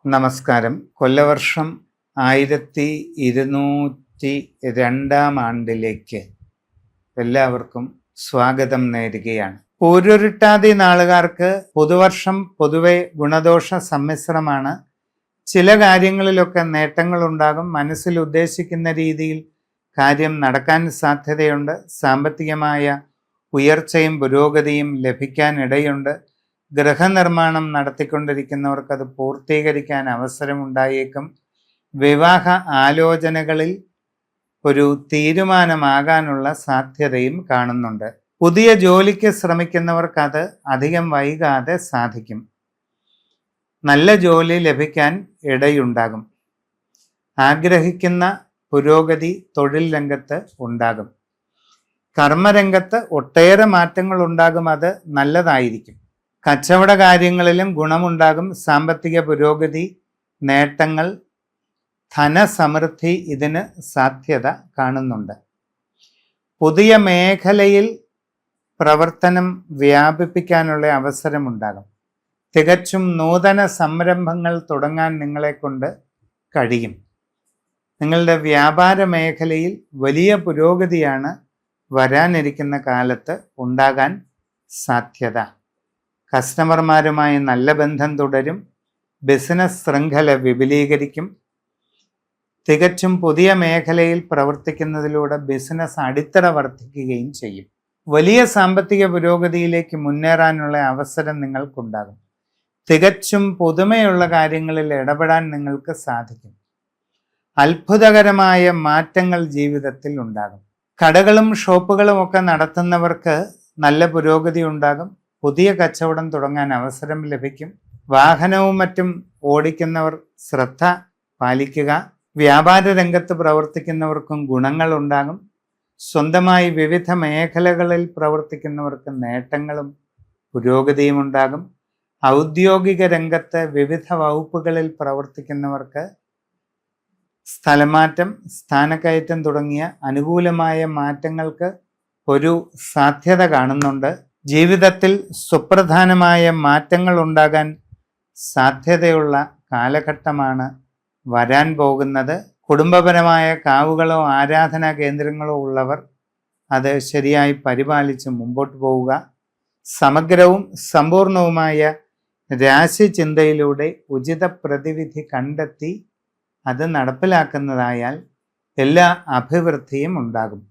നമസ്കാരം. കൊല്ലവർഷം 1202 എല്ലാവർക്കും സ്വാഗതം നേരുകയാണ്. പൂരുരുട്ടാതി നാളുകാർക്ക് പുതുവർഷം പൊതുവെ ഗുണദോഷ സമ്മിശ്രമാണ്. ചില കാര്യങ്ങളിലൊക്കെ നേട്ടങ്ങളുണ്ടാകും. മനസ്സിൽ ഉദ്ദേശിക്കുന്ന രീതിയിൽ കാര്യം നടക്കാൻ സാധ്യതയുണ്ട്. സാമ്പത്തികമായ ഉയർച്ചയും പുരോഗതിയും ലഭിക്കാനിടയുണ്ട്. ഗൃഹനിർമ്മാണം നടത്തിക്കൊണ്ടിരിക്കുന്നവർക്ക് അത് പൂർത്തീകരിക്കാൻ അവസരമുണ്ടായേക്കും. വിവാഹ ആലോചനകളിൽ ഒരു തീരുമാനമാകാനുള്ള സാധ്യതയും കാണുന്നുണ്ട്. പുതിയ ജോലിക്ക് ശ്രമിക്കുന്നവർക്ക് അത് അധികം വൈകാതെ സാധിക്കും. നല്ല ജോലി ലഭിക്കാൻ ഇടയുണ്ടാകും. ആഗ്രഹിക്കുന്ന പുരോഗതി തൊഴിൽ രംഗത്ത് ഉണ്ടാകും. കർമ്മരംഗത്ത് ഒട്ടേറെ മാറ്റങ്ങൾ ഉണ്ടാകും. അത് നല്ലതായിരിക്കും. കച്ചവട കാര്യങ്ങളിലും ഗുണമുണ്ടാകും. സാമ്പത്തിക പുരോഗതി, നേട്ടങ്ങൾ, ധനസമൃദ്ധി ഇതിന് സാധ്യത കാണുന്നുണ്ട്. പുതിയ മേഖലയിൽ പ്രവർത്തനം വ്യാപിപ്പിക്കാനുള്ള അവസരമുണ്ടാകും. തികച്ചും നൂതന സംരംഭങ്ങൾ തുടങ്ങാൻ നിങ്ങളെക്കൊണ്ട് കഴിയും. നിങ്ങളുടെ വ്യാപാര മേഖലയിൽ വലിയ പുരോഗതിയാണ് വരാനിരിക്കുന്ന കാലത്ത് ഉണ്ടാകാൻ സാധ്യത. കസ്റ്റമർമാരുമായി നല്ല ബന്ധം തുടരും. ബിസിനസ് ശൃംഖല വിപുലീകരിക്കും. തികച്ചും പുതിയ മേഖലയിൽ പ്രവർത്തിക്കുന്നതിലൂടെ ബിസിനസ് അടിത്തറ വർദ്ധിക്കുകയും ചെയ്യും. വലിയ സാമ്പത്തിക പുരോഗതിയിലേക്ക് മുന്നേറാനുള്ള അവസരം നിങ്ങൾക്കുണ്ടാകും. തികച്ചും പുതുമയുള്ള കാര്യങ്ങളിൽ ഇടപെടാൻ നിങ്ങൾക്ക് സാധിക്കും. അത്ഭുതകരമായ മാറ്റങ്ങൾ ജീവിതത്തിൽ ഉണ്ടാകും. കടകളും ഷോപ്പുകളും ഒക്കെ നടത്തുന്നവർക്ക് നല്ല പുരോഗതി ഉണ്ടാകും. പുതിയ കച്ചവടം തുടങ്ങാൻ അവസരം ലഭിക്കും. വാഹനവും മറ്റും ഓടിക്കുന്നവർ ശ്രദ്ധ പാലിക്കുക. വ്യാപാര രംഗത്ത് പ്രവർത്തിക്കുന്നവർക്കും ഗുണങ്ങൾ ഉണ്ടാകും. സ്വന്തമായി വിവിധ മേഖലകളിൽ പ്രവർത്തിക്കുന്നവർക്ക് നേട്ടങ്ങളും പുരോഗതിയും ഉണ്ടാകും. ഔദ്യോഗിക രംഗത്ത് വിവിധ വകുപ്പുകളിൽ പ്രവർത്തിക്കുന്നവർക്ക് സ്ഥലമാറ്റം, സ്ഥാനക്കയറ്റം തുടങ്ങിയ അനുകൂലമായ മാറ്റങ്ങൾക്ക് ഒരു സാധ്യത കാണുന്നുണ്ട്. ജീവിതത്തിൽ സുപ്രധാനമായ മാറ്റങ്ങൾ ഉണ്ടാകാൻ സാധ്യതയുള്ള കാലഘട്ടമാണ് വരാൻ പോകുന്നത്. കുടുംബപരമായ കാവുകളോ ആരാധനാ കേന്ദ്രങ്ങളോ ഉള്ളവർ അത് ശരിയായി പരിപാലിച്ച് മുമ്പോട്ട് പോവുക. സമഗ്രവും സമ്പൂർണവുമായ രാശിചിന്തയിലൂടെ ഉചിത പ്രതിവിധി കണ്ടെത്തി അത് നടപ്പിലാക്കുന്നതായാൽ എല്ലാ അഭിവൃദ്ധിയും ഉണ്ടാകും.